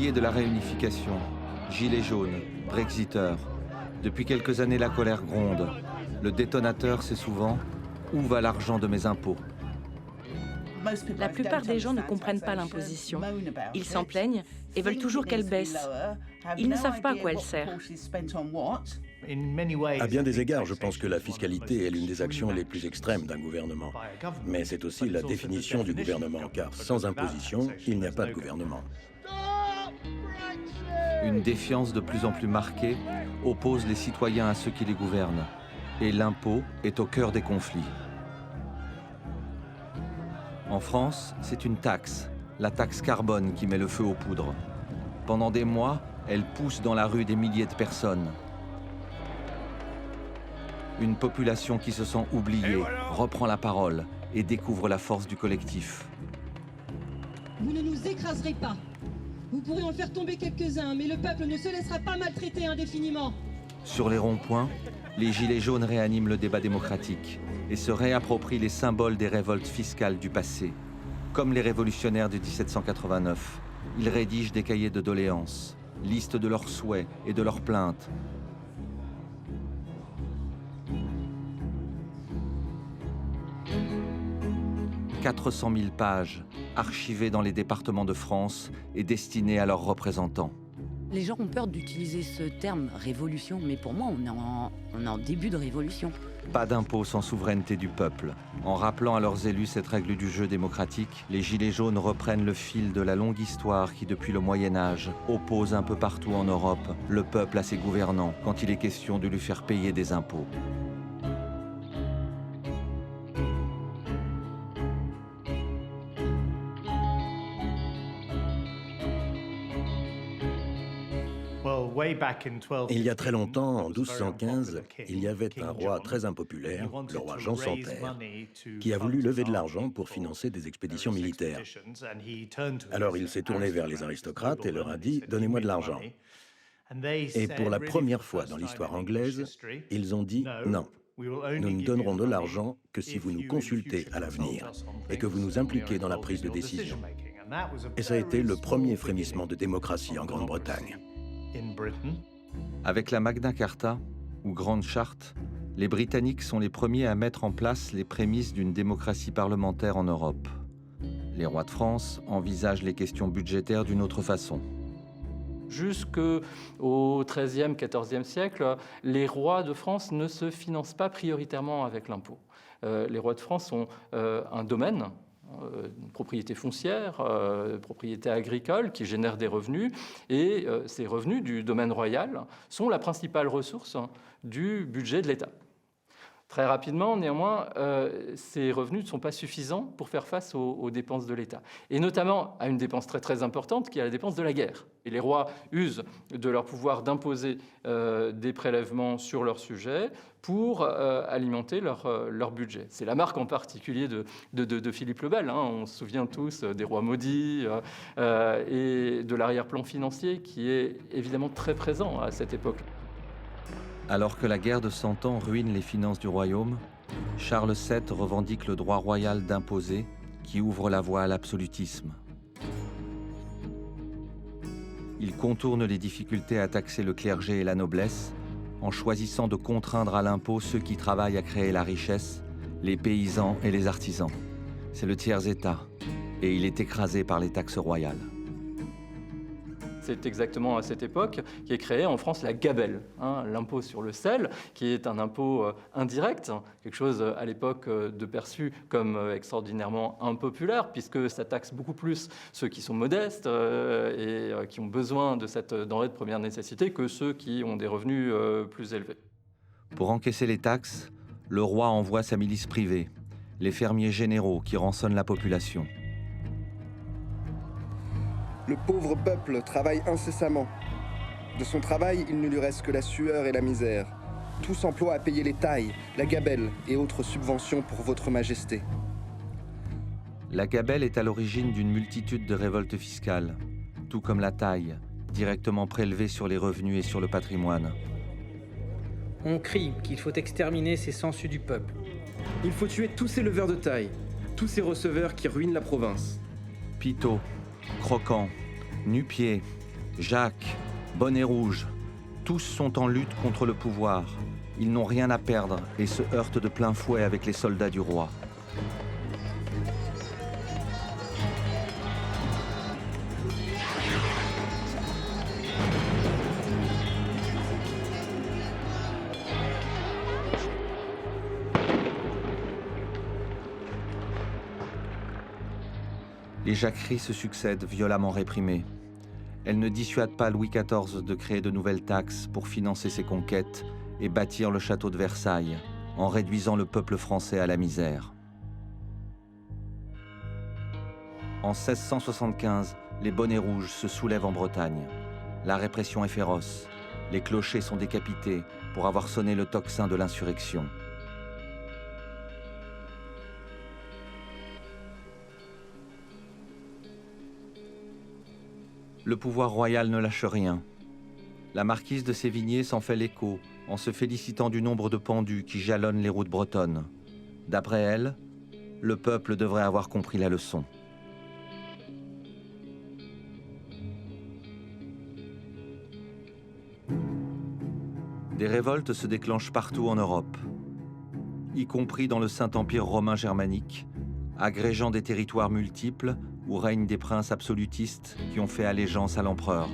Bouclier de la réunification, gilets jaunes, brexiteurs. Depuis quelques années, la colère gronde. Le détonateur, c'est souvent « Où va l'argent de mes impôts ?» La plupart des gens ne comprennent pas l'imposition. Ils s'en plaignent et veulent toujours qu'elle baisse. Ils ne savent pas à quoi elle sert. À bien des égards, je pense que la fiscalité est l'une des actions les plus extrêmes d'un gouvernement. Mais c'est aussi la définition du gouvernement, car sans imposition, il n'y a pas de gouvernement. Une défiance de plus en plus marquée oppose les citoyens à ceux qui les gouvernent. Et l'impôt est au cœur des conflits. En France, c'est une taxe, la taxe carbone, qui met le feu aux poudres. Pendant des mois, elle pousse dans la rue des milliers de personnes. Une population qui se sent oubliée reprend la parole et découvre la force du collectif. Vous ne nous écraserez pas. Vous pourrez en faire tomber quelques-uns, mais le peuple ne se laissera pas maltraiter indéfiniment. Sur les ronds-points, les gilets jaunes réaniment le débat démocratique et se réapproprient les symboles des révoltes fiscales du passé. Comme les révolutionnaires de 1789, ils rédigent des cahiers de doléances, liste de leurs souhaits et de leurs plaintes. « 400 000 pages, archivées dans les départements de France et destinées à leurs représentants. » Les gens ont peur d'utiliser ce terme révolution, mais pour moi, on est en début de révolution. Pas d'impôt sans souveraineté du peuple. En rappelant à leurs élus cette règle du jeu démocratique, les Gilets jaunes reprennent le fil de la longue histoire qui, depuis le Moyen-Âge, oppose un peu partout en Europe le peuple à ses gouvernants quand il est question de lui faire payer des impôts. Il y a très longtemps, en 1215, il y avait un roi très impopulaire, le roi Jean sans Terre, qui a voulu lever de l'argent pour financer des expéditions militaires. Alors il s'est tourné vers les aristocrates et leur a dit « Donnez-moi de l'argent ». Et pour la première fois dans l'histoire anglaise, ils ont dit « Non, nous ne donnerons de l'argent que si vous nous consultez à l'avenir et que vous nous impliquez dans la prise de décision ». Et ça a été le premier frémissement de démocratie en Grande-Bretagne. Avec la Magna Carta, ou Grande Charte, les Britanniques sont les premiers à mettre en place les prémices d'une démocratie parlementaire en Europe. Les rois de France envisagent les questions budgétaires d'une autre façon. Jusqu'au XIIIe, XIVe siècle, les rois de France ne se financent pas prioritairement avec l'impôt. Les rois de France ont un domaine, propriété foncière, propriété agricole qui génère des revenus, et ces revenus du domaine royal sont la principale ressource du budget de l'État. Très rapidement, néanmoins, ces revenus ne sont pas suffisants pour faire face aux dépenses de l'État, et notamment à une dépense très très importante qui est la dépense de la guerre. Et les rois usent de leur pouvoir d'imposer des prélèvements sur leur sujet pour alimenter leur budget. C'est la marque en particulier de Philippe le Bel. On se souvient tous des rois maudits et de l'arrière-plan financier qui est évidemment très présent à cette époque. Alors que la guerre de 100 ans ruine les finances du royaume, Charles VII revendique le droit royal d'imposer qui ouvre la voie à l'absolutisme. Il contourne les difficultés à taxer le clergé et la noblesse en choisissant de contraindre à l'impôt ceux qui travaillent à créer la richesse, les paysans et les artisans. C'est le tiers-État et il est écrasé par les taxes royales. C'est exactement à cette époque qu'est créée en France la gabelle, l'impôt sur le sel, qui est un impôt indirect, quelque chose à l'époque de perçu comme extraordinairement impopulaire, puisque ça taxe beaucoup plus ceux qui sont modestes et qui ont besoin de cette denrée de première nécessité que ceux qui ont des revenus plus élevés. Pour encaisser les taxes, le roi envoie sa milice privée, les fermiers généraux qui rançonnent la population. Le pauvre peuple travaille incessamment. De son travail, il ne lui reste que la sueur et la misère. Tout s'emploie à payer les tailles, la gabelle et autres subventions pour votre majesté. La gabelle est à l'origine d'une multitude de révoltes fiscales, tout comme la taille, directement prélevée sur les revenus et sur le patrimoine. On crie qu'il faut exterminer ces sangsues du peuple. Il faut tuer tous ces leveurs de taille, tous ces receveurs qui ruinent la province. Pitot, Croquant, Nu-Pieds, Jacques, Bonnet Rouge, tous sont en lutte contre le pouvoir. Ils n'ont rien à perdre et se heurtent de plein fouet avec les soldats du roi. Les jacqueries se succèdent, violemment réprimées. Elles ne dissuadent pas Louis XIV de créer de nouvelles taxes pour financer ses conquêtes et bâtir le château de Versailles, en réduisant le peuple français à la misère. En 1675, les bonnets rouges se soulèvent en Bretagne. La répression est féroce. Les clochers sont décapités pour avoir sonné le tocsin de l'insurrection. Le pouvoir royal ne lâche rien. La marquise de Sévigné s'en fait l'écho en se félicitant du nombre de pendus qui jalonnent les routes bretonnes. D'après elle, le peuple devrait avoir compris la leçon. Des révoltes se déclenchent partout en Europe, y compris dans le Saint-Empire romain germanique, agrégeant des territoires multiples où règnent des princes absolutistes qui ont fait allégeance à l'empereur.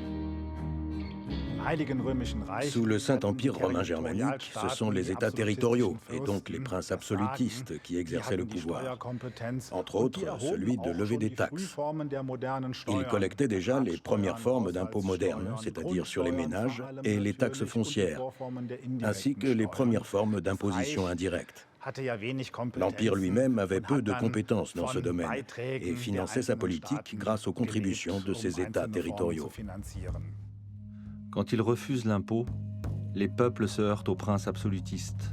Sous le Saint-Empire romain germanique, ce sont les États territoriaux, et donc les princes absolutistes, qui exerçaient le pouvoir. Entre autres, celui de lever des taxes. Ils collectaient déjà les premières formes d'impôts modernes, c'est-à-dire sur les ménages, et les taxes foncières, ainsi que les premières formes d'imposition indirecte. L'Empire lui-même avait peu de compétences dans ce domaine et finançait sa politique grâce aux contributions de ses États territoriaux. Quand ils refusent l'impôt, les peuples se heurtent aux princes absolutistes.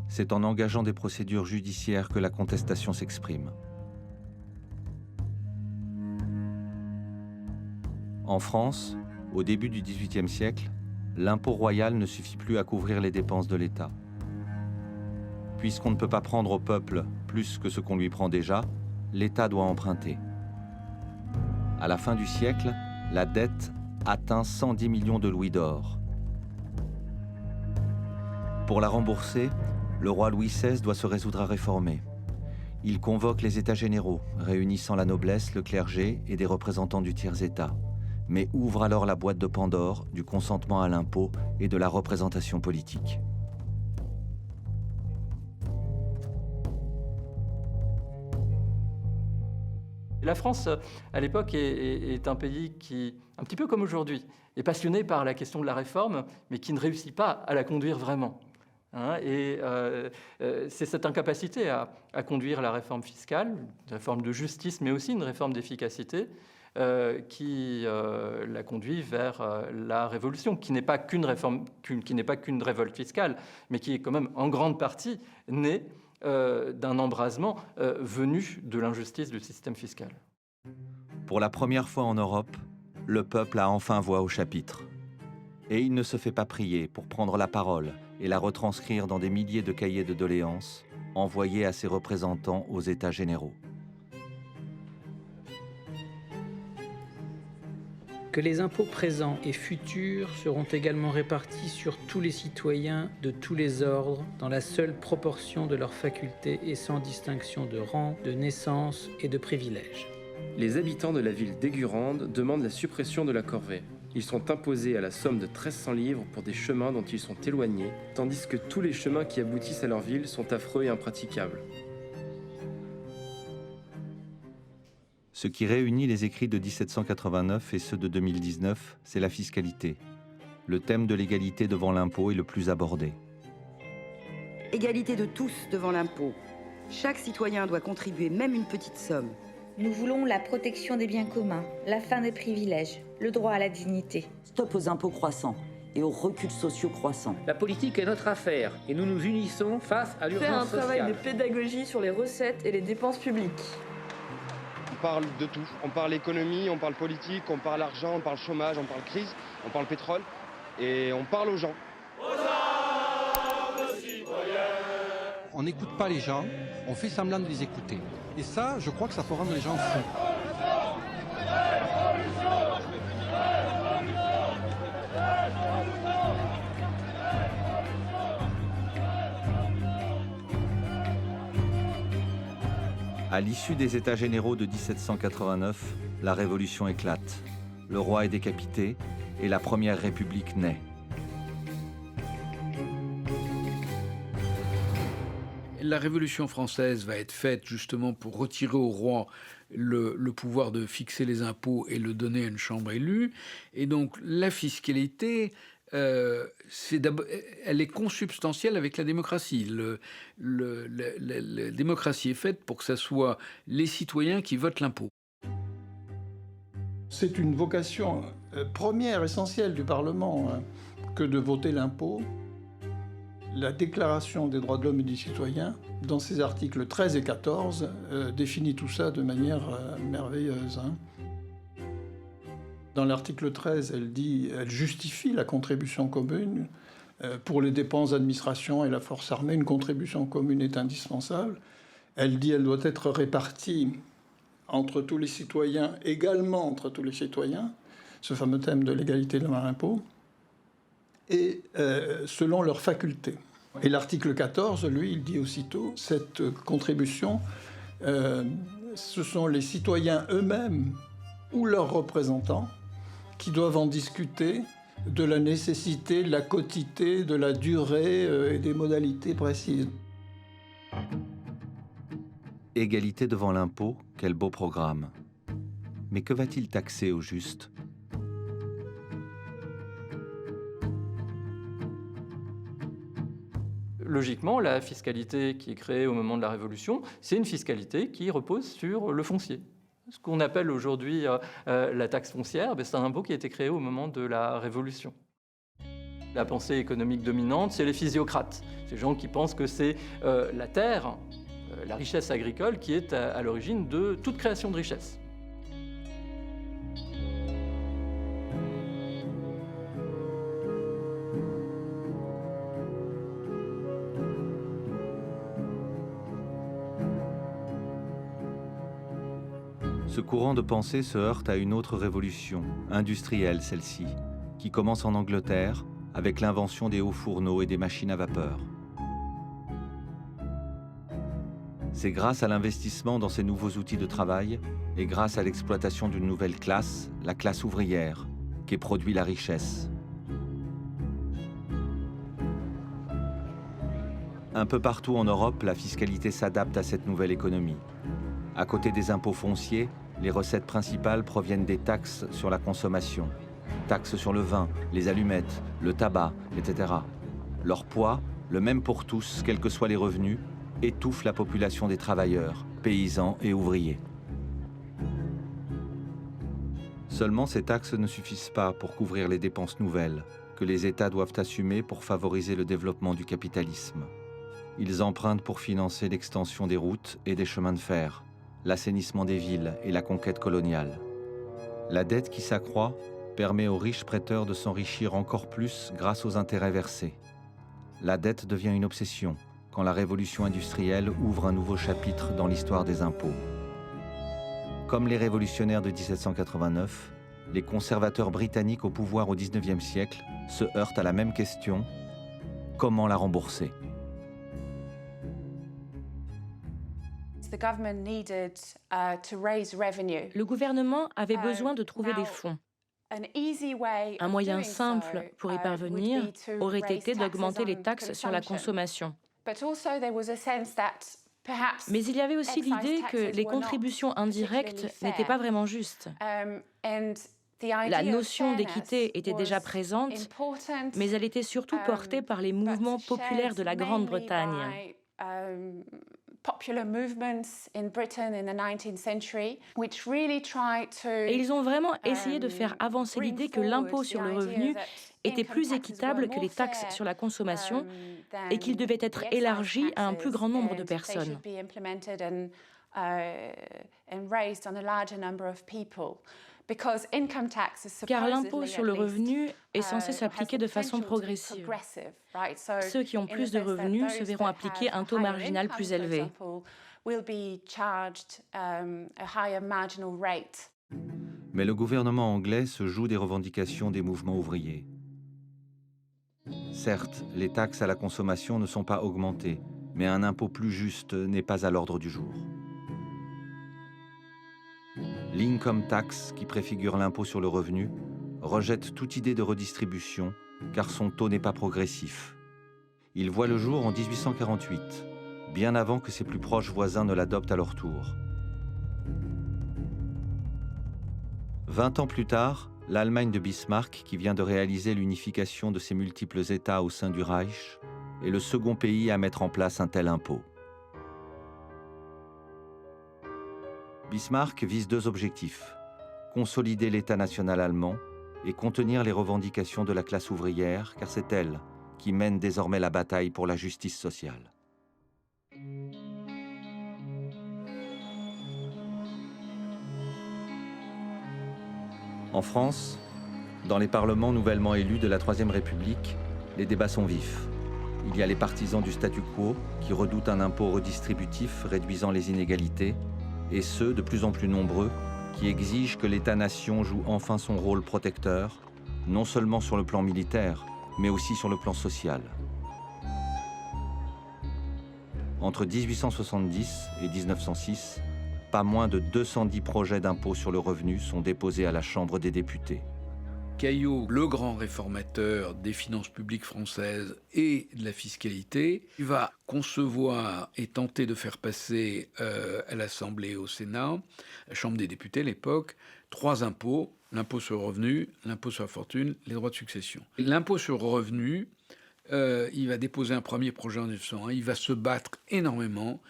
C'est en engageant des procédures judiciaires que la contestation s'exprime. En France, au début du XVIIIe siècle, l'impôt royal ne suffit plus à couvrir les dépenses de l'État. Puisqu'on ne peut pas prendre au peuple plus que ce qu'on lui prend déjà, l'État doit emprunter. À la fin du siècle, la dette atteint 110 millions de louis d'or. Pour la rembourser, le roi Louis XVI doit se résoudre à réformer. Il convoque les États généraux, réunissant la noblesse, le clergé et des représentants du tiers-État, mais ouvre alors la boîte de Pandore du consentement à l'impôt et de la représentation politique. La France, à l'époque, est un pays qui, un petit peu comme aujourd'hui, est passionné par la question de la réforme, mais qui ne réussit pas à la conduire vraiment. C'est cette incapacité à conduire la réforme fiscale, une réforme de justice, mais aussi une réforme d'efficacité, qui la conduit vers la révolution, qui n'est pas qu'une réforme, qui n'est pas qu'une révolte fiscale, mais qui est quand même en grande partie née d'un embrasement venu de l'injustice du système fiscal. Pour la première fois en Europe, le peuple a enfin voix au chapitre. Et il ne se fait pas prier pour prendre la parole et la retranscrire dans des milliers de cahiers de doléances envoyés à ses représentants aux États généraux. Que les impôts présents et futurs seront également répartis sur tous les citoyens de tous les ordres, dans la seule proportion de leurs facultés et sans distinction de rang, de naissance et de privilèges. Les habitants de la ville d'Aigurande demandent la suppression de la corvée. Ils sont imposés à la somme de 1300 livres pour des chemins dont ils sont éloignés, tandis que tous les chemins qui aboutissent à leur ville sont affreux et impraticables. Ce qui réunit les écrits de 1789 et ceux de 2019, c'est la fiscalité. Le thème de l'égalité devant l'impôt est le plus abordé. Égalité de tous devant l'impôt. Chaque citoyen doit contribuer même une petite somme. Nous voulons la protection des biens communs, la fin des privilèges, le droit à la dignité. Stop aux impôts croissants et aux reculs sociaux croissants. La politique est notre affaire et nous nous unissons face à l'urgence sociale. Faire un travail de pédagogie sur les recettes et les dépenses publiques. On parle de tout. On parle économie, on parle politique, on parle argent, on parle chômage, on parle crise, on parle pétrole et on parle aux gens. On n'écoute pas les gens, on fait semblant de les écouter. Et ça, je crois que ça peut rendre les gens fous. À l'issue des États généraux de 1789, la Révolution éclate. Le roi est décapité et la Première République naît. La Révolution française va être faite justement pour retirer au roi le pouvoir de fixer les impôts et le donner à une chambre élue. Et donc la fiscalité, elle est consubstantielle avec la démocratie. La démocratie est faite pour que ce soit les citoyens qui votent l'impôt. C'est une vocation première, essentielle du Parlement que de voter l'impôt. La Déclaration des droits de l'homme et du citoyen, dans ses articles 13 et 14, définit tout ça de manière merveilleuse. Dans l'article 13, elle justifie la contribution commune. Pour les dépenses d'administration et la force armée, une contribution commune est indispensable. Elle dit qu'elle doit être répartie entre tous les citoyens, également entre tous les citoyens, ce fameux thème de l'égalité devant l'impôt, et selon leurs facultés. Et l'article 14, lui, il dit aussitôt, cette contribution, ce sont les citoyens eux-mêmes ou leurs représentants qui doivent en discuter de la nécessité, de la quotité, de la durée et des modalités précises. Égalité devant l'impôt, quel beau programme. Mais que va-t-il taxer au juste ? Logiquement, la fiscalité qui est créée au moment de la Révolution, c'est une fiscalité qui repose sur le foncier. Ce qu'on appelle aujourd'hui la taxe foncière, c'est un impôt qui a été créé au moment de la Révolution. La pensée économique dominante, c'est les physiocrates, ces gens qui pensent que c'est la terre, la richesse agricole qui est à l'origine de toute création de richesse. Ce courant de pensée se heurte à une autre révolution, industrielle celle-ci, qui commence en Angleterre avec l'invention des hauts fourneaux et des machines à vapeur. C'est grâce à l'investissement dans ces nouveaux outils de travail et grâce à l'exploitation d'une nouvelle classe, la classe ouvrière, qu'est produit la richesse. Un peu partout en Europe, la fiscalité s'adapte à cette nouvelle économie. À côté des impôts fonciers, les recettes principales proviennent des taxes sur la consommation. Taxes sur le vin, les allumettes, le tabac, etc. Leur poids, le même pour tous, quels que soient les revenus, étouffe la population des travailleurs, paysans et ouvriers. Seulement, ces taxes ne suffisent pas pour couvrir les dépenses nouvelles que les États doivent assumer pour favoriser le développement du capitalisme. Ils empruntent pour financer l'extension des routes et des chemins de fer, l'assainissement des villes et la conquête coloniale. La dette qui s'accroît permet aux riches prêteurs de s'enrichir encore plus grâce aux intérêts versés. La dette devient une obsession quand la révolution industrielle ouvre un nouveau chapitre dans l'histoire des impôts. Comme les révolutionnaires de 1789, les conservateurs britanniques au pouvoir au XIXe siècle se heurtent à la même question: comment la rembourser ? Le gouvernement avait besoin de trouver des fonds. Un moyen simple pour y parvenir aurait été d'augmenter les taxes sur la consommation. Mais il y avait aussi l'idée que les contributions indirectes n'étaient pas vraiment justes. La notion d'équité était déjà présente, mais elle était surtout portée par les mouvements populaires de la Grande-Bretagne. Et ils ont vraiment essayé de faire avancer l'idée que l'impôt sur le revenu était plus équitable que les taxes sur la consommation et qu'il devait être élargi à un plus grand nombre de personnes. Car l'impôt sur le revenu est censé s'appliquer de façon progressive. Ceux qui ont plus de revenus se verront appliquer un taux marginal plus élevé. Mais le gouvernement anglais se joue des revendications des mouvements ouvriers. Certes, les taxes à la consommation ne sont pas augmentées, mais un impôt plus juste n'est pas à l'ordre du jour. L'income tax, qui préfigure l'impôt sur le revenu, rejette toute idée de redistribution car son taux n'est pas progressif. Il voit le jour en 1848, bien avant que ses plus proches voisins ne l'adoptent à leur tour. 20 ans plus tard, l'Allemagne de Bismarck, qui vient de réaliser l'unification de ses multiples États au sein du Reich, est le second pays à mettre en place un tel impôt. Bismarck vise deux objectifs: consolider l'État national allemand et contenir les revendications de la classe ouvrière, car c'est elle qui mène désormais la bataille pour la justice sociale. En France, dans les parlements nouvellement élus de la Troisième République, les débats sont vifs. Il y a les partisans du statu quo qui redoutent un impôt redistributif réduisant les inégalités, et ceux, de plus en plus nombreux, qui exigent que l'État-nation joue enfin son rôle protecteur, non seulement sur le plan militaire, mais aussi sur le plan social. Entre 1870 et 1906, pas moins de 210 projets d'impôt sur le revenu sont déposés à la Chambre des députés. Caillaux, le grand réformateur des finances publiques françaises et de la fiscalité, il va concevoir et tenter de faire passer à l'Assemblée et au Sénat, la Chambre des députés à l'époque, 3 impôts: l'impôt sur le revenu, l'impôt sur la fortune, les droits de succession. L'impôt sur le revenu, il va déposer un premier projet en 1901, il va se battre énormément.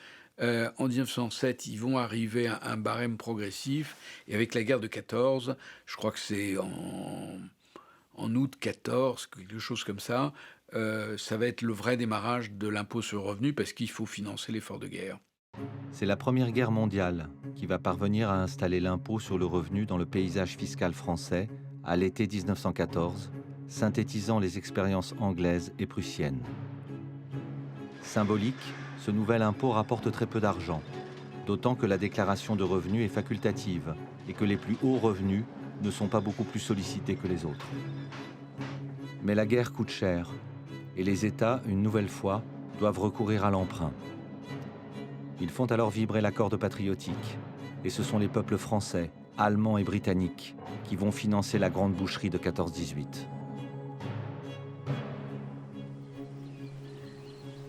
En 1907, ils vont arriver à un barème progressif. Et avec la guerre de 14, je crois que c'est en août 14, quelque chose comme ça, ça va être le vrai démarrage de l'impôt sur le revenu parce qu'il faut financer l'effort de guerre. C'est la Première Guerre mondiale qui va parvenir à installer l'impôt sur le revenu dans le paysage fiscal français à l'été 1914, synthétisant les expériences anglaises et prussiennes. Symbolique, ce nouvel impôt rapporte très peu d'argent, d'autant que la déclaration de revenus est facultative et que les plus hauts revenus ne sont pas beaucoup plus sollicités que les autres. Mais la guerre coûte cher et les États, une nouvelle fois, doivent recourir à l'emprunt. Ils font alors vibrer la corde patriotique et ce sont les peuples français, allemands et britanniques qui vont financer la grande boucherie de 14-18.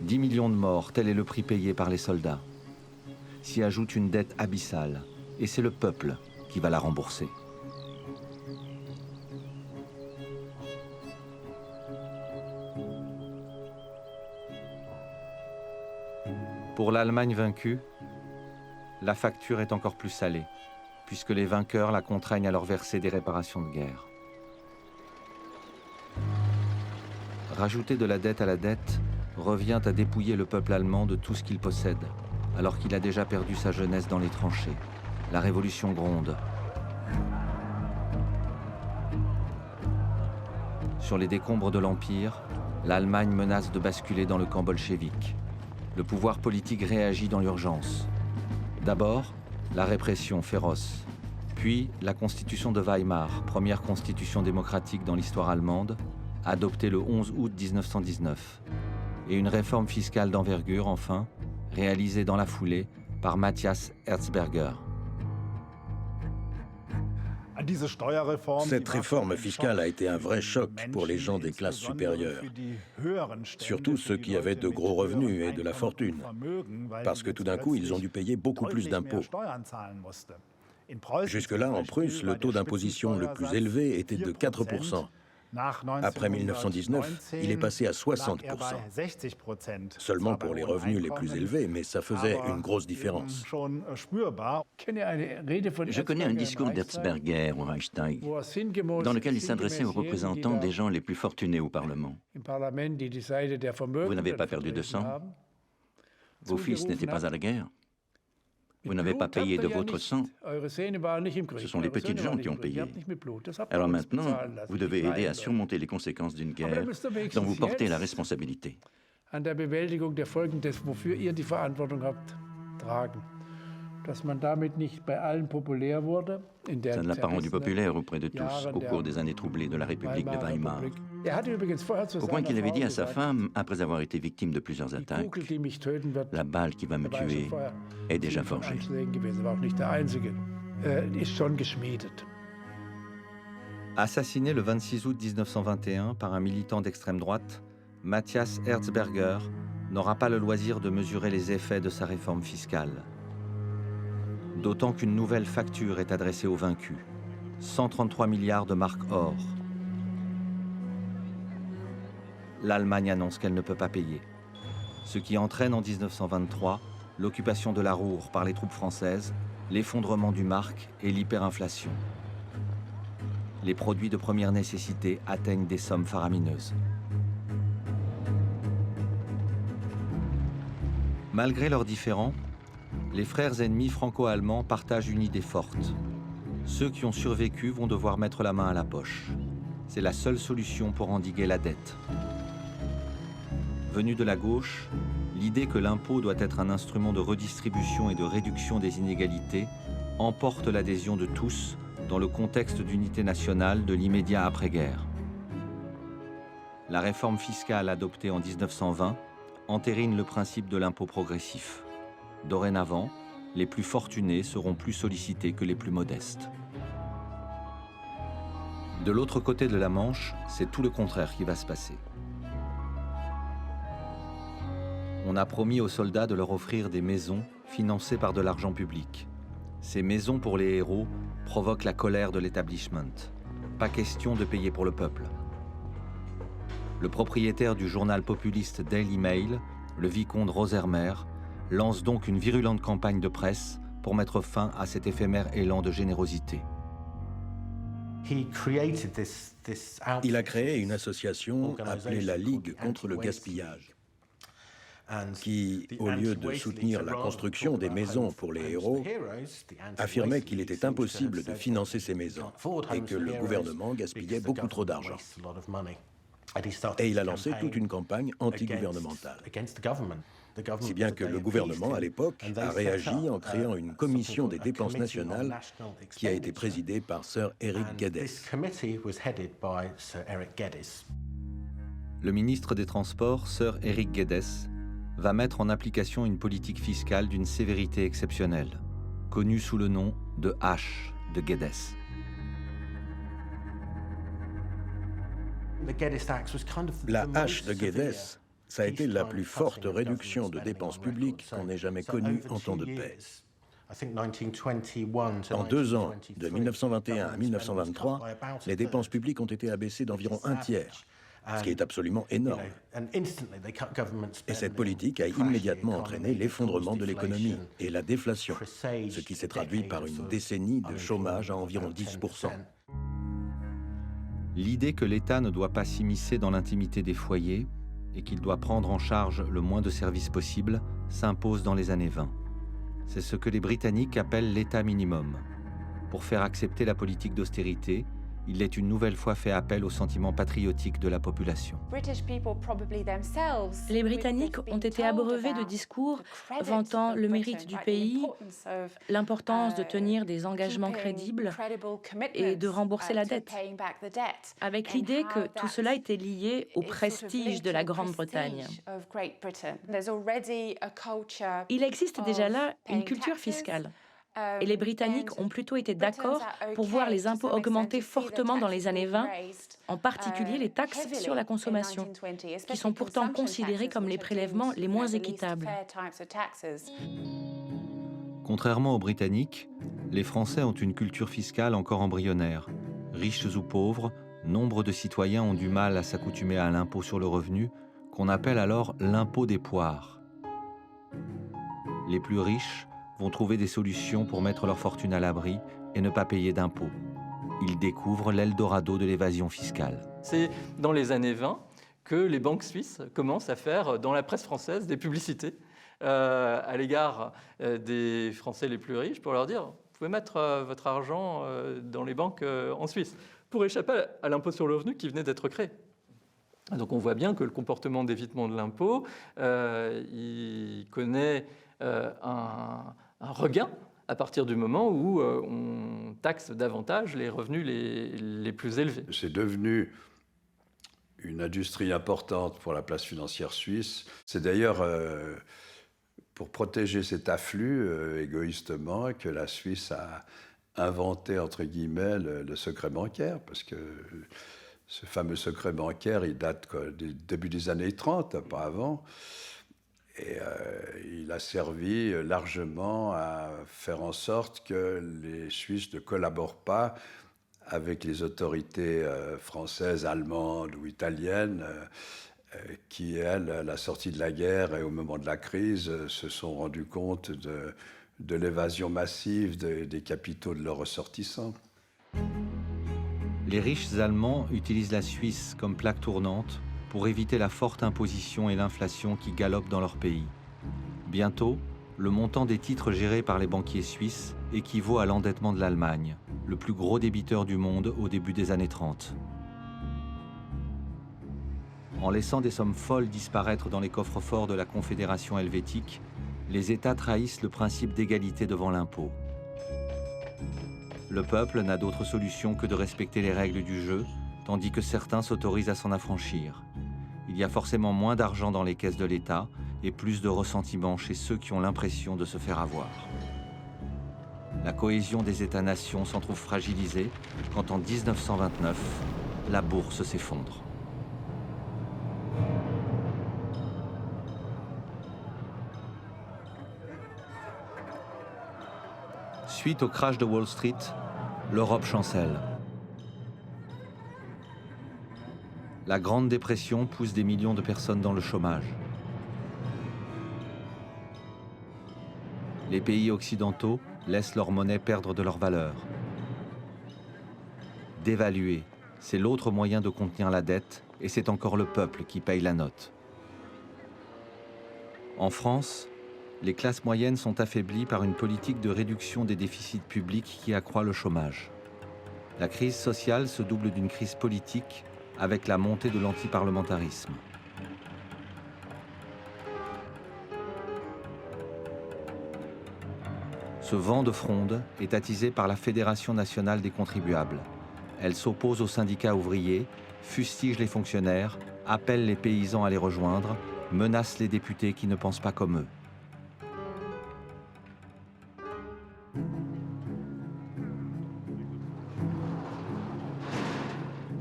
10 millions de morts, tel est le prix payé par les soldats. S'y ajoute une dette abyssale, et c'est le peuple qui va la rembourser. Pour l'Allemagne vaincue, la facture est encore plus salée, puisque les vainqueurs la contraignent à leur verser des réparations de guerre. Rajouter de la dette à la dette revient à dépouiller le peuple allemand de tout ce qu'il possède, alors qu'il a déjà perdu sa jeunesse dans les tranchées. La révolution gronde. Sur les décombres de l'Empire, l'Allemagne menace de basculer dans le camp bolchevique. Le pouvoir politique réagit dans l'urgence. D'abord, la répression féroce, puis la constitution de Weimar, première constitution démocratique dans l'histoire allemande, adoptée le 11 août 1919. Et une réforme fiscale d'envergure, enfin, réalisée dans la foulée par Matthias Erzberger. Cette réforme fiscale a été un vrai choc pour les gens des classes supérieures, surtout ceux qui avaient de gros revenus et de la fortune, parce que tout d'un coup, ils ont dû payer beaucoup plus d'impôts. Jusque-là, en Prusse, le taux d'imposition le plus élevé était de 4%. Après 1919, il est passé à 60%. Seulement pour les revenus les plus élevés, mais ça faisait une grosse différence. Je connais un discours d'Erzberger au Reichstag, dans lequel il s'adressait aux représentants des gens les plus fortunés au Parlement. Vous n'avez pas perdu de sang? Vos fils n'étaient pas à la guerre? Vous n'avez pas payé de votre sang. Ce sont les petites gens qui ont payé. Alors maintenant, vous devez aider à surmonter les conséquences d'une guerre dont vous portez la responsabilité. Ça ne l'a pas rendu populaire auprès de tous au cours des années troublées de la République de Weimar. Au point qu'il avait dit à sa femme, après avoir été victime de plusieurs attaques, « La balle qui va me tuer est déjà forgée ». ist schon geschmiedet. Assassiné le 26 août 1921 par un militant d'extrême droite, Matthias Erzberger n'aura pas le loisir de mesurer les effets de sa réforme fiscale. D'autant qu'une nouvelle facture est adressée aux vaincus, 133 milliards de marks or. L'Allemagne annonce qu'elle ne peut pas payer, ce qui entraîne en 1923 l'occupation de la Ruhr par les troupes françaises, l'effondrement du mark et l'hyperinflation. Les produits de première nécessité atteignent des sommes faramineuses. Malgré leurs différends, les frères ennemis franco-allemands partagent une idée forte. Ceux qui ont survécu vont devoir mettre la main à la poche. C'est la seule solution pour endiguer la dette. Venue de la gauche, l'idée que l'impôt doit être un instrument de redistribution et de réduction des inégalités emporte l'adhésion de tous dans le contexte d'unité nationale de l'immédiat après-guerre. La réforme fiscale adoptée en 1920 entérine le principe de l'impôt progressif. Dorénavant, les plus fortunés seront plus sollicités que les plus modestes. De l'autre côté de la Manche, c'est tout le contraire qui va se passer. On a promis aux soldats de leur offrir des maisons financées par de l'argent public. Ces maisons pour les héros provoquent la colère de l'établissement. Pas question de payer pour le peuple. Le propriétaire du journal populiste Daily Mail, le vicomte Rosermer, lance donc une virulente campagne de presse pour mettre fin à cet éphémère élan de générosité. Il a créé une association appelée la Ligue contre le gaspillage, qui, au lieu de soutenir la construction des maisons pour les héros, affirmait qu'il était impossible de financer ces maisons et que le gouvernement gaspillait beaucoup trop d'argent. Et il a lancé toute une campagne anti-gouvernementale. Si bien que le gouvernement, à l'époque, a réagi en créant une commission des dépenses nationales qui a été présidée par Sir Eric Geddes. Le ministre des Transports, Sir Eric Geddes, va mettre en application une politique fiscale d'une sévérité exceptionnelle, connue sous le nom de hache de Geddes. La hache de Geddes, ça a été la plus forte réduction de dépenses publiques qu'on ait jamais connue en temps de paix. En 2 ans, de 1921 à 1923, les dépenses publiques ont été abaissées d'environ 1/3, ce qui est absolument énorme. Et cette politique a immédiatement entraîné l'effondrement de l'économie et la déflation, ce qui s'est traduit par une décennie de chômage à environ 10%. L'idée que l'État ne doit pas s'immiscer dans l'intimité des foyers et qu'il doit prendre en charge le moins de services possible s'impose dans les années 20. C'est ce que les Britanniques appellent l'État minimum. Pour faire accepter la politique d'austérité, il est une nouvelle fois fait appel au sentiment patriotique de la population. Les Britanniques ont été abreuvés de discours vantant le mérite du pays, l'importance de tenir des engagements crédibles et de rembourser la dette, avec l'idée que tout cela était lié au prestige de la Grande-Bretagne. Il existe déjà là une culture fiscale. Et les Britanniques ont plutôt été d'accord pour voir les impôts augmenter fortement dans les années 20, en particulier les taxes sur la consommation, qui sont pourtant considérées comme les prélèvements les moins équitables. Contrairement aux Britanniques, les Français ont une culture fiscale encore embryonnaire. Riches ou pauvres, nombre de citoyens ont du mal à s'accoutumer à l'impôt sur le revenu, qu'on appelle alors l'impôt des poires. Les plus riches vont trouver des solutions pour mettre leur fortune à l'abri et ne pas payer d'impôts. Ils découvrent l'Eldorado de l'évasion fiscale. C'est dans les années 20 que les banques suisses commencent à faire dans la presse française des publicités à l'égard des Français les plus riches pour leur dire « vous pouvez mettre votre argent dans les banques en Suisse » pour échapper à l'impôt sur le revenu qui venait d'être créé. Donc on voit bien que le comportement d'évitement de l'impôt, il connaît un regain à partir du moment où on taxe davantage les revenus les plus élevés. C'est devenu une industrie importante pour la place financière suisse. C'est d'ailleurs pour protéger cet afflux égoïstement que la Suisse inventé, entre guillemets, le secret bancaire, parce que ce fameux secret bancaire, il date du début des années 30, pas avant. Et il a servi largement à faire en sorte que les Suisses ne collaborent pas avec les autorités françaises, allemandes ou italiennes, qui, elles, à la sortie de la guerre et au moment de la crise, se sont rendues compte de l'évasion massive des capitaux de leurs ressortissants. Les riches Allemands utilisent la Suisse comme plaque tournante pour éviter la forte imposition et l'inflation qui galopent dans leur pays. Bientôt, le montant des titres gérés par les banquiers suisses équivaut à l'endettement de l'Allemagne, le plus gros débiteur du monde au début des années 30. En laissant des sommes folles disparaître dans les coffres-forts de la Confédération helvétique, les États trahissent le principe d'égalité devant l'impôt. Le peuple n'a d'autre solution que de respecter les règles du jeu, tandis que certains s'autorisent à s'en affranchir. Il y a forcément moins d'argent dans les caisses de l'État et plus de ressentiment chez ceux qui ont l'impression de se faire avoir. La cohésion des États-nations s'en trouve fragilisée quand en 1929, la bourse s'effondre. Suite au crash de Wall Street, l'Europe chancelle. La Grande Dépression pousse des millions de personnes dans le chômage. Les pays occidentaux laissent leur monnaie perdre de leur valeur. Dévaluer, c'est l'autre moyen de contenir la dette, et c'est encore le peuple qui paye la note. En France, les classes moyennes sont affaiblies par une politique de réduction des déficits publics qui accroît le chômage. La crise sociale se double d'une crise politique avec la montée de l'antiparlementarisme. Ce vent de fronde est attisé par la Fédération nationale des contribuables. Elle s'oppose aux syndicats ouvriers, fustige les fonctionnaires, appelle les paysans à les rejoindre, menace les députés qui ne pensent pas comme eux.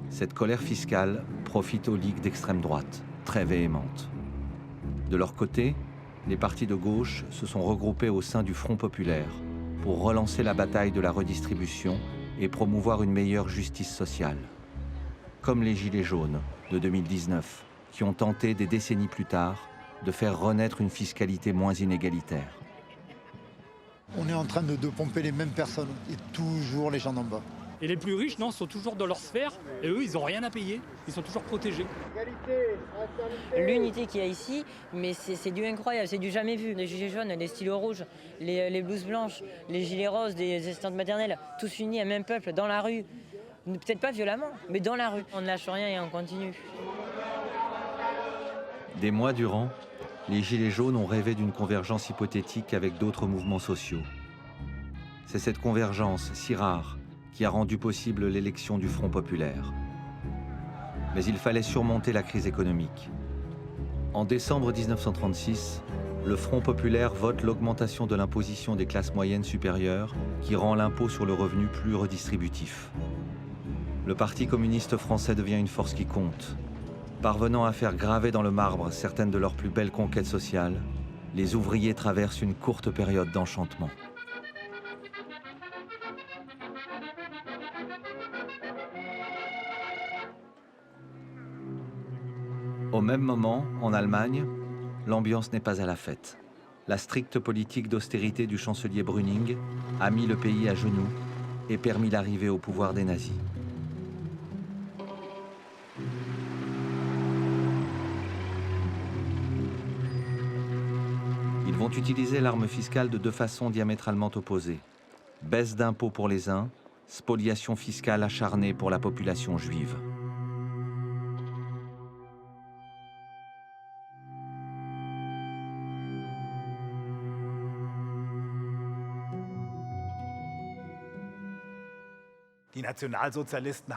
Cette colère fiscale profite aux ligues d'extrême droite, très véhémentes. De leur côté, les partis de gauche se sont regroupés au sein du Front populaire pour relancer la bataille de la redistribution et promouvoir une meilleure justice sociale. Comme les Gilets jaunes de 2019, qui ont tenté des décennies plus tard de faire renaître une fiscalité moins inégalitaire. On est en train de pomper les mêmes personnes et toujours les gens d'en bas. Et les plus riches, non, sont toujours dans leur sphère, et eux, ils n'ont rien à payer, ils sont toujours protégés. L'unité qu'il y a ici, mais c'est du incroyable, c'est du jamais vu. Les gilets jaunes, les stylos rouges, les blouses blanches, les gilets roses des assistantes maternelles, tous unis, un même peuple, dans la rue. Peut-être pas violemment, mais dans la rue. On ne lâche rien et on continue. Des mois durant, les Gilets jaunes ont rêvé d'une convergence hypothétique avec d'autres mouvements sociaux. C'est cette convergence si rare qui a rendu possible l'élection du Front populaire. Mais il fallait surmonter la crise économique. En décembre 1936, le Front populaire vote l'augmentation de l'imposition des classes moyennes supérieures qui rend l'impôt sur le revenu plus redistributif. Le Parti communiste français devient une force qui compte. Parvenant à faire graver dans le marbre certaines de leurs plus belles conquêtes sociales, les ouvriers traversent une courte période d'enchantement. Au même moment, en Allemagne, l'ambiance n'est pas à la fête. La stricte politique d'austérité du chancelier Brüning a mis le pays à genoux et permis l'arrivée au pouvoir des nazis. Ils vont utiliser l'arme fiscale de deux façons diamétralement opposées. Baisse d'impôts pour les uns, spoliation fiscale acharnée pour la population juive.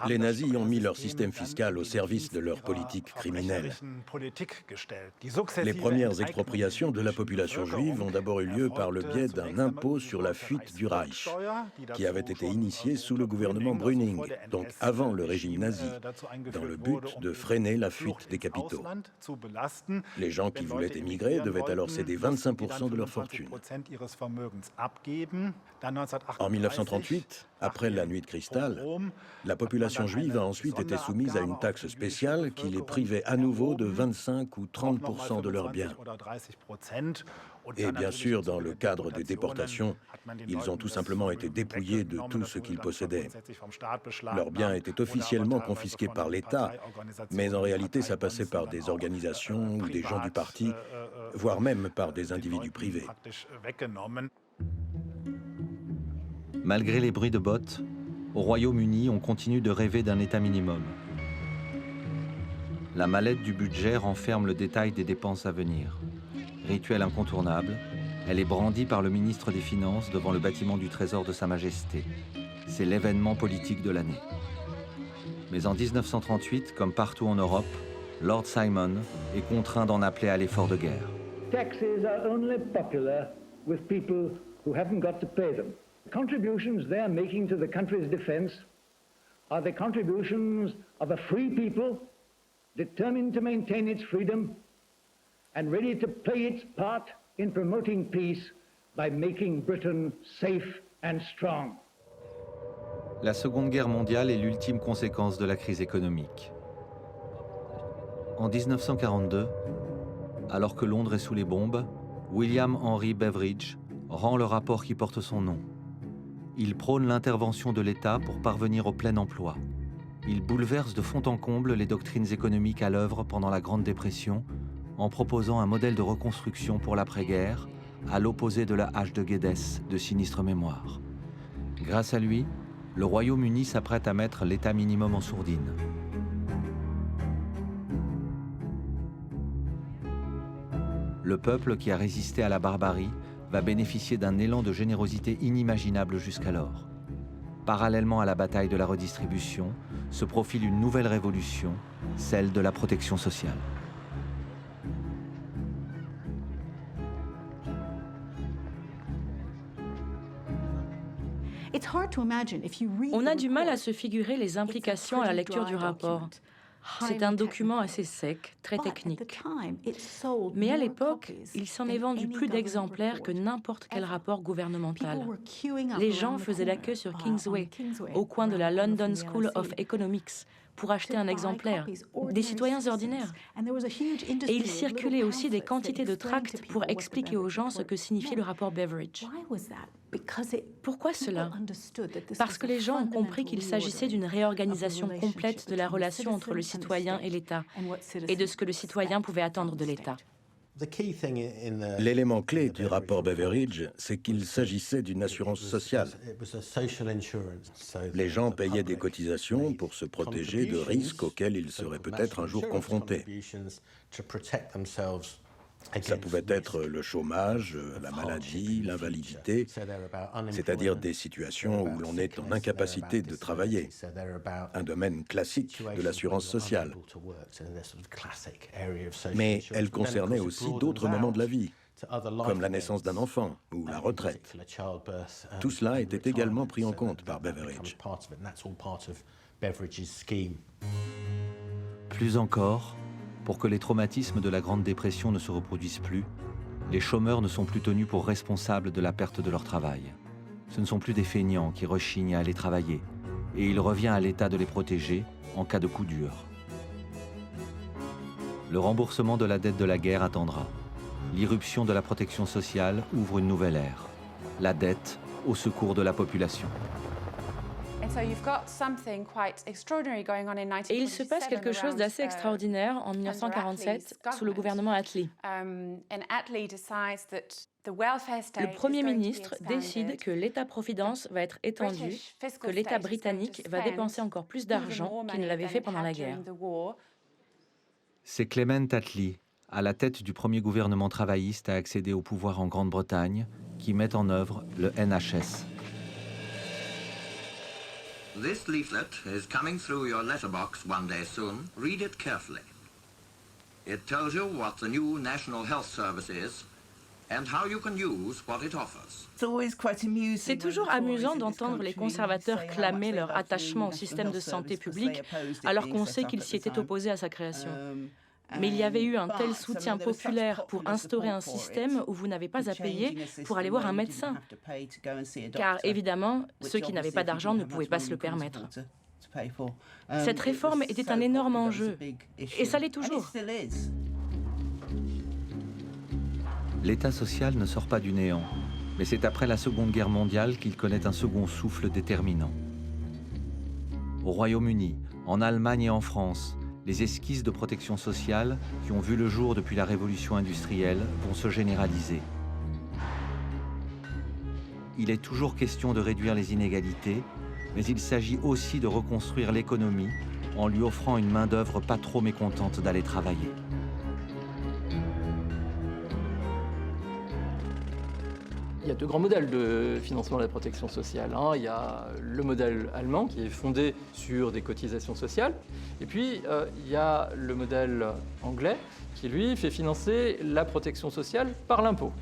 Les nazis ont mis leur système fiscal au service de leur politique criminelle. Les premières expropriations de la population juive ont d'abord eu lieu par le biais d'un impôt sur la fuite du Reich, qui avait été initié sous le gouvernement Brüning, donc avant le régime nazi, dans le but de freiner la fuite des capitaux. Les gens qui voulaient émigrer devaient alors céder 25% de leur fortune. En 1938, après la nuit de cristal, la population juive a ensuite été soumise à une taxe spéciale qui les privait à nouveau de 25 ou 30% de leurs biens. Et bien sûr, dans le cadre des déportations, ils ont tout simplement été dépouillés de tout ce qu'ils possédaient. Leurs biens étaient officiellement confisqués par l'État, mais en réalité, ça passait par des organisations ou des gens du parti, voire même par des individus privés. Malgré les bruits de bottes, au Royaume-Uni, on continue de rêver d'un État minimum. La mallette du budget renferme le détail des dépenses à venir. Rituel incontournable, elle est brandie par le ministre des Finances devant le bâtiment du Trésor de Sa Majesté. C'est l'événement politique de l'année. Mais en 1938, comme partout en Europe, Lord Simon est contraint d'en appeler à l'effort de guerre. Taxes are only popular with people who haven't got to pay them. The contributions they are making to the country's defense are the contributions of a free people determined to maintain its freedom and ready to play its part in promoting peace by making Britain safe and strong. La Seconde Guerre mondiale est l'ultime conséquence de la crise économique. En 1942, alors que Londres est sous les bombes, William Henry Beveridge rend le rapport qui porte son nom. Il prône l'intervention de l'État pour parvenir au plein emploi. Il bouleverse de fond en comble les doctrines économiques à l'œuvre pendant la Grande Dépression en proposant un modèle de reconstruction pour l'après-guerre, à l'opposé de la hache de Gueddès de sinistre mémoire. Grâce à lui, le Royaume-Uni s'apprête à mettre l'État minimum en sourdine. Le peuple qui a résisté à la barbarie va bénéficier d'un élan de générosité inimaginable jusqu'alors. Parallèlement à la bataille de la redistribution, se profile une nouvelle révolution, celle de la protection sociale. On a du mal à se figurer les implications à la lecture du rapport. C'est un document assez sec, très technique. Mais à l'époque, il s'en est vendu plus d'exemplaires que n'importe quel rapport gouvernemental. Les gens faisaient la queue sur Kingsway, au coin de la London School of Economics, pour acheter un exemplaire, des citoyens ordinaires. Et il circulait aussi des quantités de tracts pour expliquer aux gens ce que signifiait le rapport Beveridge. Pourquoi cela? Parce que les gens ont compris qu'il s'agissait d'une réorganisation complète de la relation entre le citoyen et l'État, et de ce que le citoyen pouvait attendre de l'État. L'élément clé du rapport Beveridge, c'est qu'il s'agissait d'une assurance sociale. Les gens payaient des cotisations pour se protéger de risques auxquels ils seraient peut-être un jour confrontés. Ça pouvait être le chômage, la maladie, l'invalidité, c'est-à-dire des situations où l'on est en incapacité de travailler, un domaine classique de l'assurance sociale. Mais elle concernait aussi d'autres moments de la vie, comme la naissance d'un enfant ou la retraite. Tout cela était également pris en compte par Beveridge. Plus encore, pour que les traumatismes de la Grande Dépression ne se reproduisent plus, les chômeurs ne sont plus tenus pour responsables de la perte de leur travail. Ce ne sont plus des feignants qui rechignent à aller travailler, et il revient à l'État de les protéger en cas de coup dur. Le remboursement de la dette de la guerre attendra. L'irruption de la protection sociale ouvre une nouvelle ère. La dette au secours de la population. Et il se passe quelque chose d'assez extraordinaire en 1947 sous le gouvernement Attlee. Le Premier ministre décide que l'État-providence va être étendu, que l'État britannique va dépenser encore plus d'argent qu'il ne l'avait fait pendant la guerre. C'est Clement Attlee, à la tête du premier gouvernement travailliste à accéder au pouvoir en Grande-Bretagne, qui met en œuvre le NHS. This leaflet is coming through your letterbox one day soon. Read it carefully. It tells you what the new National Health Service is and how you can use what it offers. C'est toujours amusant d'entendre les conservateurs clamer leur attachement au système de santé publique alors qu'on sait qu'ils s'y étaient opposés à sa création. Mais il y avait eu un tel soutien populaire pour instaurer un système où vous n'avez pas à payer pour aller voir un médecin. Car évidemment, ceux qui n'avaient pas d'argent ne pouvaient pas se le permettre. Cette réforme était un énorme enjeu, et ça l'est toujours. L'État social ne sort pas du néant, mais c'est après la Seconde Guerre mondiale qu'il connaît un second souffle déterminant. Au Royaume-Uni, en Allemagne et en France, les esquisses de protection sociale, qui ont vu le jour depuis la révolution industrielle, vont se généraliser. Il est toujours question de réduire les inégalités, mais il s'agit aussi de reconstruire l'économie en lui offrant une main-d'œuvre pas trop mécontente d'aller travailler. Il y a deux grands modèles de financement de la protection sociale. Il y a le modèle allemand qui est fondé sur des cotisations sociales. Et puis, il y a le modèle anglais qui, lui, fait financer la protection sociale par l'impôt.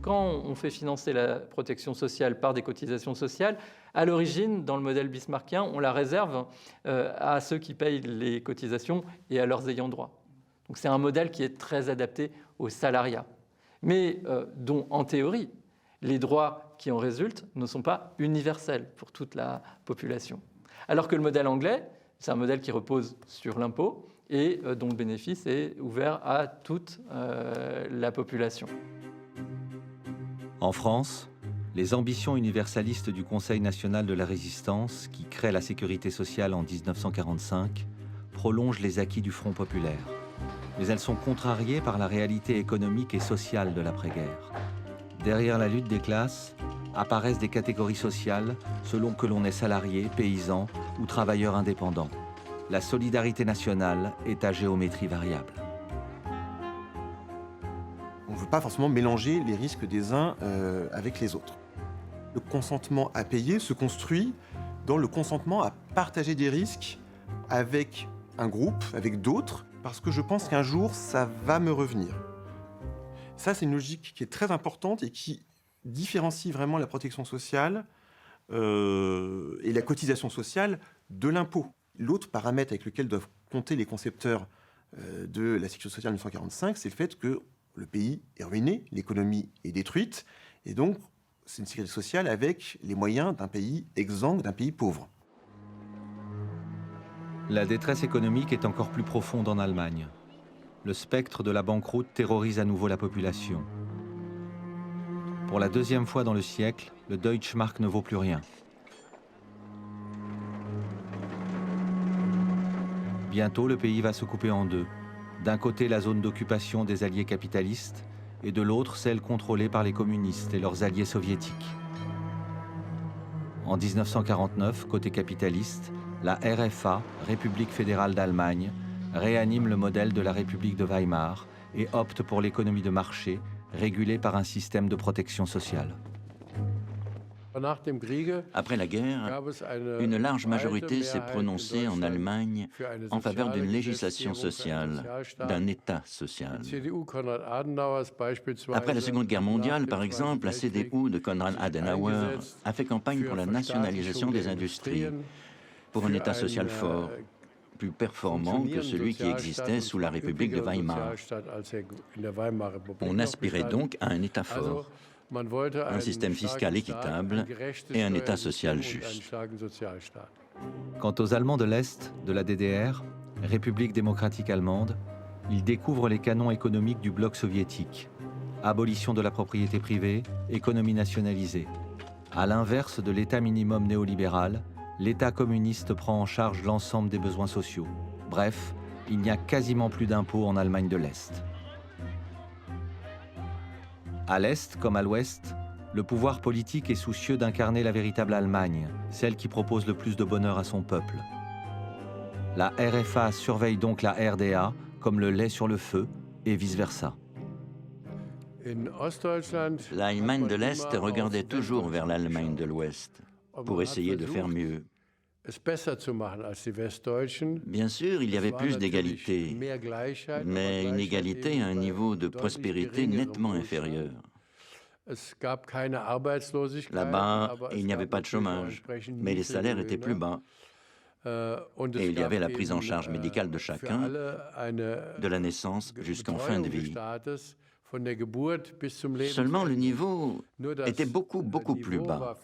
Quand on fait financer la protection sociale par des cotisations sociales, à l'origine, dans le modèle bismarckien, on la réserve à ceux qui payent les cotisations et à leurs ayants droit. Donc c'est un modèle qui est très adapté au salariat, mais dont, en théorie, les droits qui en résultent ne sont pas universels pour toute la population. Alors que le modèle anglais, c'est un modèle qui repose sur l'impôt et dont le bénéfice est ouvert à toute la population. En France, les ambitions universalistes du Conseil national de la résistance, qui crée la sécurité sociale en 1945, prolongent les acquis du Front populaire. Mais elles sont contrariées par la réalité économique et sociale de l'après-guerre. Derrière la lutte des classes, apparaissent des catégories sociales selon que l'on est salarié, paysan ou travailleur indépendant. La solidarité nationale est à géométrie variable. On ne veut pas forcément mélanger les risques des uns avec les autres. Le consentement à payer se construit dans le consentement à partager des risques avec un groupe, avec d'autres, parce que je pense qu'un jour, ça va me revenir. Ça, c'est une logique qui est très importante et qui différencie vraiment la protection sociale et la cotisation sociale de l'impôt. L'autre paramètre avec lequel doivent compter les concepteurs de la sécurité sociale 1945, c'est le fait que le pays est ruiné, l'économie est détruite, et donc c'est une sécurité sociale avec les moyens d'un pays exsangue, d'un pays pauvre. La détresse économique est encore plus profonde en Allemagne. Le spectre de la banqueroute terrorise à nouveau la population. Pour la deuxième fois dans le siècle, le Deutschmark ne vaut plus rien. Bientôt, le pays va se couper en deux. D'un côté, la zone d'occupation des alliés capitalistes, et de l'autre, celle contrôlée par les communistes et leurs alliés soviétiques. En 1949, côté capitaliste, la RFA, République fédérale d'Allemagne, réanime le modèle de la République de Weimar et opte pour l'économie de marché, régulée par un système de protection sociale. Après la guerre, une large majorité s'est prononcée en Allemagne en faveur d'une législation sociale, d'un État social. Après la Seconde Guerre mondiale, par exemple, la CDU de Konrad Adenauer a fait campagne pour la nationalisation des industries, pour un État social fort, plus performant que celui qui existait sous la République de Weimar. On aspirait donc à un État fort, un système fiscal équitable et un État social juste. Quant aux Allemands de l'Est, de la DDR, République démocratique allemande, ils découvrent les canons économiques du bloc soviétique. Abolition de la propriété privée, économie nationalisée. À l'inverse de l'État minimum néolibéral, l'État communiste prend en charge l'ensemble des besoins sociaux. Bref, il n'y a quasiment plus d'impôts en Allemagne de l'Est. À l'Est comme à l'Ouest, le pouvoir politique est soucieux d'incarner la véritable Allemagne, celle qui propose le plus de bonheur à son peuple. La RFA surveille donc la RDA comme le lait sur le feu et vice-versa. L'Allemagne de l'Est regardait toujours vers l'Allemagne de l'Ouest pour essayer de faire mieux. Bien sûr, il y avait plus d'égalité, mais une égalité à un niveau de prospérité nettement inférieur. Là-bas, il n'y avait pas de chômage, mais les salaires étaient plus bas. Et il y avait la prise en charge médicale de chacun, de la naissance jusqu'en fin de vie. Seulement, le niveau était beaucoup plus bas.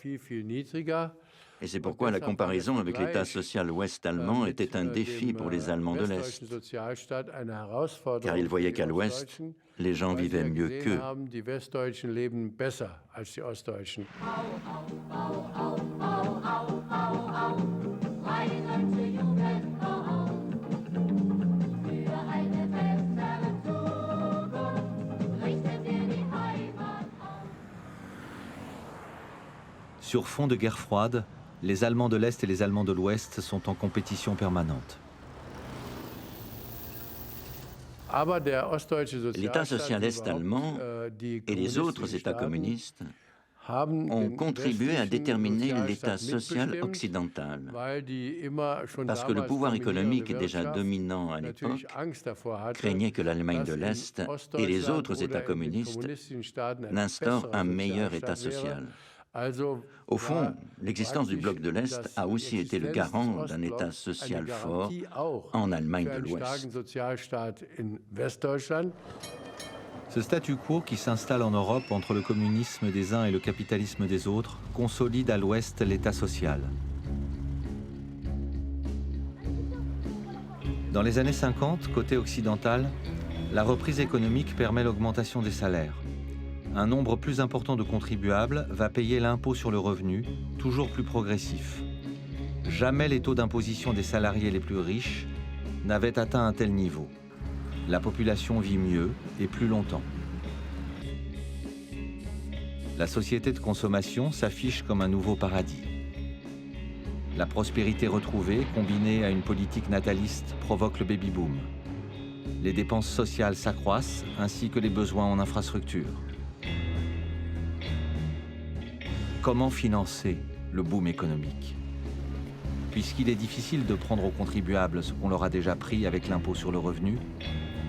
Et c'est pourquoi la comparaison avec l'État social ouest-allemand était un défi pour les Allemands de l'Est. Car ils voyaient qu'à l'Ouest, les gens vivaient mieux qu'eux. Sur fond de guerre froide, les Allemands de l'Est et les Allemands de l'Ouest sont en compétition permanente. L'État socialiste allemand et les autres États communistes ont contribué à déterminer l'État social occidental. Parce que le pouvoir économique déjà dominant à l'époque craignait que l'Allemagne de l'Est et les autres États communistes n'instaurent un meilleur État social. Au fond, l'existence du bloc de l'Est a aussi été le garant d'un État social fort en Allemagne de l'Ouest. Ce statu quo qui s'installe en Europe entre le communisme des uns et le capitalisme des autres consolide à l'Ouest l'État social. Dans les années 50, côté occidental, la reprise économique permet l'augmentation des salaires. Un nombre plus important de contribuables va payer l'impôt sur le revenu, toujours plus progressif. Jamais les taux d'imposition des salariés les plus riches n'avaient atteint un tel niveau. La population vit mieux et plus longtemps. La société de consommation s'affiche comme un nouveau paradis. La prospérité retrouvée, combinée à une politique nataliste, provoque le baby-boom. Les dépenses sociales s'accroissent, ainsi que les besoins en infrastructures. Comment financer le boom économique? Puisqu'il est difficile de prendre aux contribuables ce qu'on leur a déjà pris avec l'impôt sur le revenu,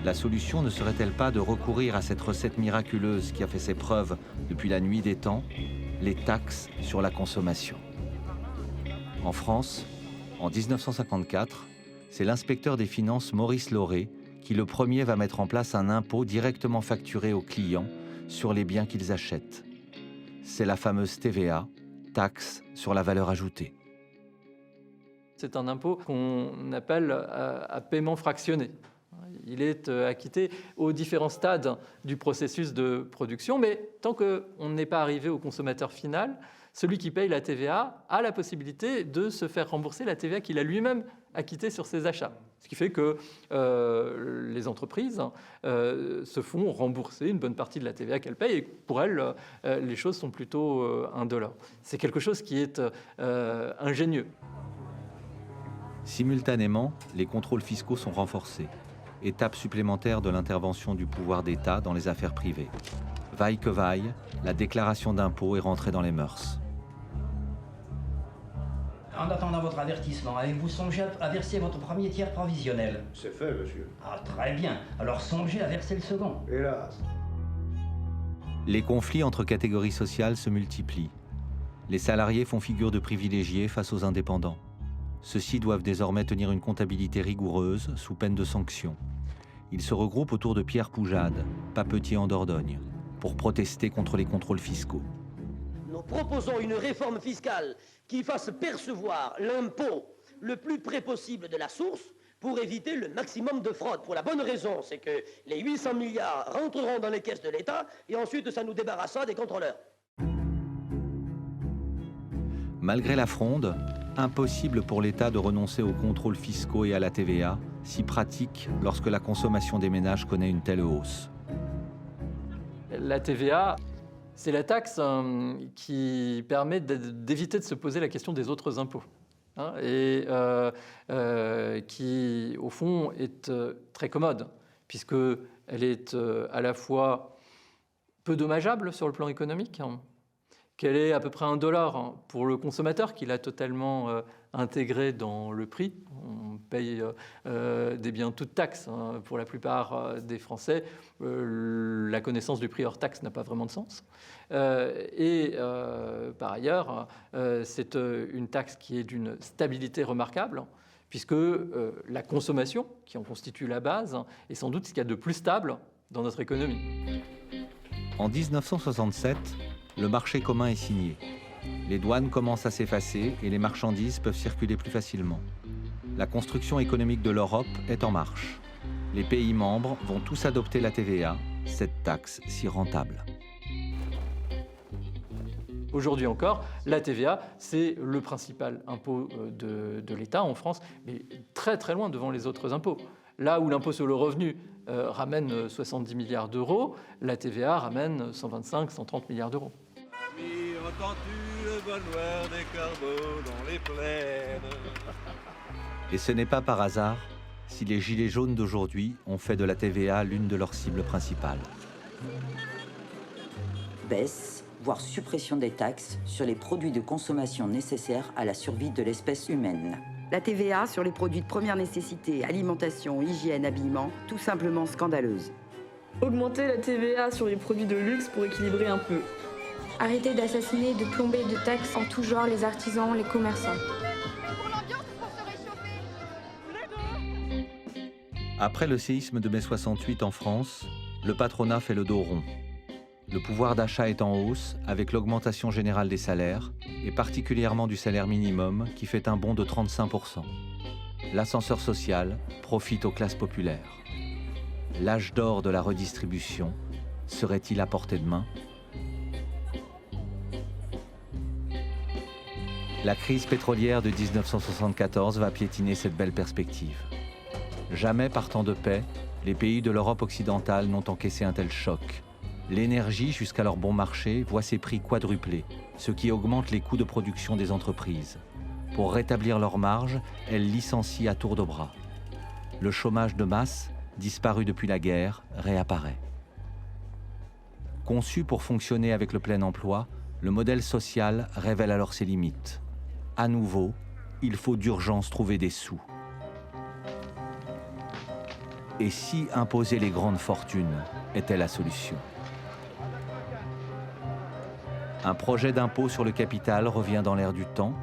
la solution ne serait-elle pas de recourir à cette recette miraculeuse qui a fait ses preuves depuis la nuit des temps, les taxes sur la consommation? En France, en 1954, c'est l'inspecteur des finances Maurice Lauré qui le premier va mettre en place un impôt directement facturé aux clients sur les biens qu'ils achètent. C'est la fameuse TVA, taxe sur la valeur ajoutée. C'est un impôt qu'on appelle à paiement fractionné. Il est acquitté aux différents stades du processus de production, mais tant qu'on n'est pas arrivé au consommateur final, celui qui paye la TVA a la possibilité de se faire rembourser la TVA qu'il a lui-même acquittée sur ses achats. Ce qui fait que les entreprises se font rembourser une bonne partie de la TVA qu'elles payent, et pour elles, les choses sont plutôt indolores. C'est quelque chose qui est ingénieux. Simultanément, les contrôles fiscaux sont renforcés. Étape supplémentaire de l'intervention du pouvoir d'État dans les affaires privées. Vaille que vaille, la déclaration d'impôt est rentrée dans les mœurs. En attendant votre avertissement, avez-vous songé à verser votre premier tiers provisionnel? C'est fait, monsieur. Ah, très bien. Alors songez à verser le second. Hélas. Les conflits entre catégories sociales se multiplient. Les salariés font figure de privilégiés face aux indépendants. Ceux-ci doivent désormais tenir une comptabilité rigoureuse sous peine de sanctions. Ils se regroupent autour de Pierre Poujade, papetier en Dordogne, pour protester contre les contrôles fiscaux. Nous proposons une réforme fiscale qui fasse percevoir l'impôt le plus près possible de la source pour éviter le maximum de fraude. Pour la bonne raison, c'est que les 800 milliards rentreront dans les caisses de l'État et ensuite ça nous débarrassera des contrôleurs. Malgré la fronde, impossible pour l'État de renoncer aux contrôles fiscaux et à la TVA, si pratique lorsque la consommation des ménages connaît une telle hausse. La TVA, c'est la taxe qui permet d'éviter de se poser la question des autres impôts, et qui, au fond, est très commode, puisqu'elle est à la fois peu dommageable sur le plan économique, qu'elle est à peu près $1 pour le consommateur, qui l'a totalement intégré dans le prix. On paye des biens toutes taxes pour la plupart des Français. La connaissance du prix hors taxe n'a pas vraiment de sens. Par ailleurs, c'est une taxe qui est d'une stabilité remarquable, puisque la consommation, qui en constitue la base, est sans doute ce qu'il y a de plus stable dans notre économie. En 1967, le marché commun est signé. Les douanes commencent à s'effacer et les marchandises peuvent circuler plus facilement. La construction économique de l'Europe est en marche. Les pays membres vont tous adopter la TVA, cette taxe si rentable. Aujourd'hui encore, la TVA, c'est le principal impôt de l'État en France, mais très très loin devant les autres impôts. Là où l'impôt sur le revenu ramène 70 milliards d'euros, la TVA ramène 125-130 milliards d'euros. Oui, entends-tu le bonheur des corbeaux dans les plaines? Et ce n'est pas par hasard si les gilets jaunes d'aujourd'hui ont fait de la TVA l'une de leurs cibles principales. Baisse, voire suppression des taxes sur les produits de consommation nécessaires à la survie de l'espèce humaine. La TVA sur les produits de première nécessité, alimentation, hygiène, habillement, tout simplement scandaleuse. Augmenter la TVA sur les produits de luxe pour équilibrer un peu. Arrêter d'assassiner, de plomber de taxes en tout genre les artisans, les commerçants. Après le séisme de mai 68 en France, le patronat fait le dos rond. Le pouvoir d'achat est en hausse avec l'augmentation générale des salaires, et particulièrement du salaire minimum qui fait un bond de 35%. L'ascenseur social profite aux classes populaires. L'âge d'or de la redistribution serait-il à portée de main? La crise pétrolière de 1974 va piétiner cette belle perspective. Jamais par temps de paix, les pays de l'Europe occidentale n'ont encaissé un tel choc. L'énergie, jusqu'alors bon marché, voit ses prix quadrupler, ce qui augmente les coûts de production des entreprises. Pour rétablir leurs marges, elles licencient à tour de bras. Le chômage de masse, disparu depuis la guerre, réapparaît. Conçu pour fonctionner avec le plein emploi, le modèle social révèle alors ses limites. À nouveau, il faut d'urgence trouver des sous. Et si imposer les grandes fortunes était la solution? Un projet d'impôt sur le capital revient dans l'air du temps.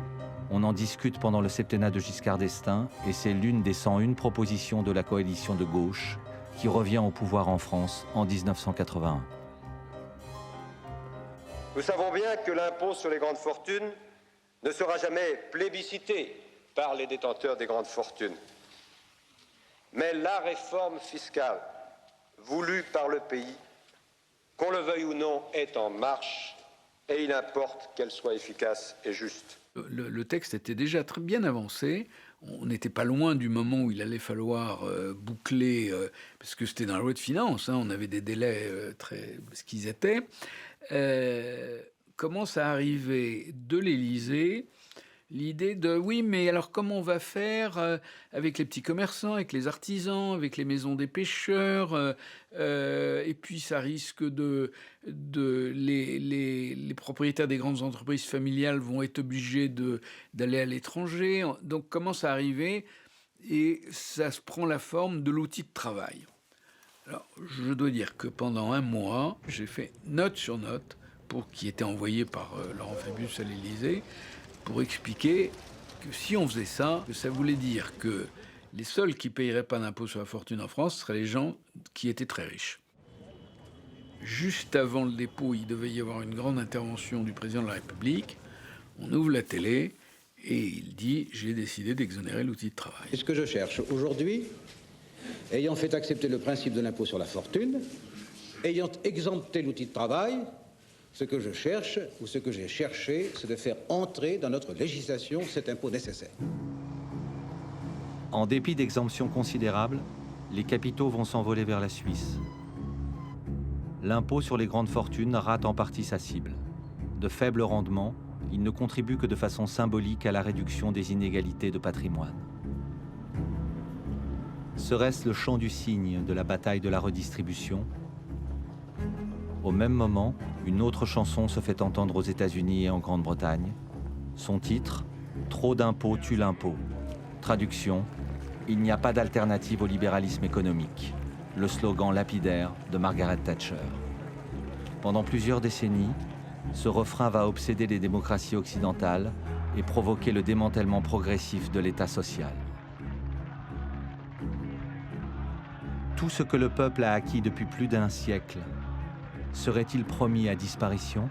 On en discute pendant le septennat de Giscard d'Estaing et c'est l'une des 101 propositions de la coalition de gauche qui revient au pouvoir en France en 1981. Nous savons bien que l'impôt sur les grandes fortunes ne sera jamais plébiscité par les détenteurs des grandes fortunes. Mais la réforme fiscale voulue par le pays, qu'on le veuille ou non, est en marche et il importe qu'elle soit efficace et juste. Le texte était déjà très bien avancé. On n'était pas loin du moment où il allait falloir boucler, parce que c'était dans la loi de finances, on avait des délais très... ce qu'ils étaient. Commence à arriver de l'Élysée l'idée de oui, mais alors comment on va faire avec les petits commerçants, avec les artisans, avec les maisons des pêcheurs, et puis ça risque les propriétaires des grandes entreprises familiales vont être obligés d'aller à l'étranger. Donc commence à arriver et ça se prend la forme de l'outil de travail. Alors je dois dire que pendant un mois, j'ai fait note sur note qui était envoyé par Laurent Fabius à l'Élysée, pour expliquer que si on faisait ça, que ça voulait dire que les seuls qui ne paieraient pas d'impôt sur la fortune en France seraient les gens qui étaient très riches. Juste avant le dépôt, il devait y avoir une grande intervention du président de la République. On ouvre la télé et il dit « J'ai décidé d'exonérer l'outil de travail ». C'est ce que je cherche aujourd'hui, ayant fait accepter le principe de l'impôt sur la fortune, ayant exempté l'outil de travail. Ce que je cherche, ou ce que j'ai cherché, c'est de faire entrer dans notre législation cet impôt nécessaire. En dépit d'exemptions considérables, les capitaux vont s'envoler vers la Suisse. L'impôt sur les grandes fortunes rate en partie sa cible. De faible rendement, il ne contribue que de façon symbolique à la réduction des inégalités de patrimoine. Serait-ce le chant du cygne de la bataille de la redistribution ? Au même moment, une autre chanson se fait entendre aux États-Unis et en Grande-Bretagne. Son titre, « Trop d'impôts tue l'impôt ». Traduction, « Il n'y a pas d'alternative au libéralisme économique ». Le slogan lapidaire de Margaret Thatcher. Pendant plusieurs décennies, ce refrain va obséder les démocraties occidentales et provoquer le démantèlement progressif de l'État social. Tout ce que le peuple a acquis depuis plus d'un siècle serait-il promis à disparition ?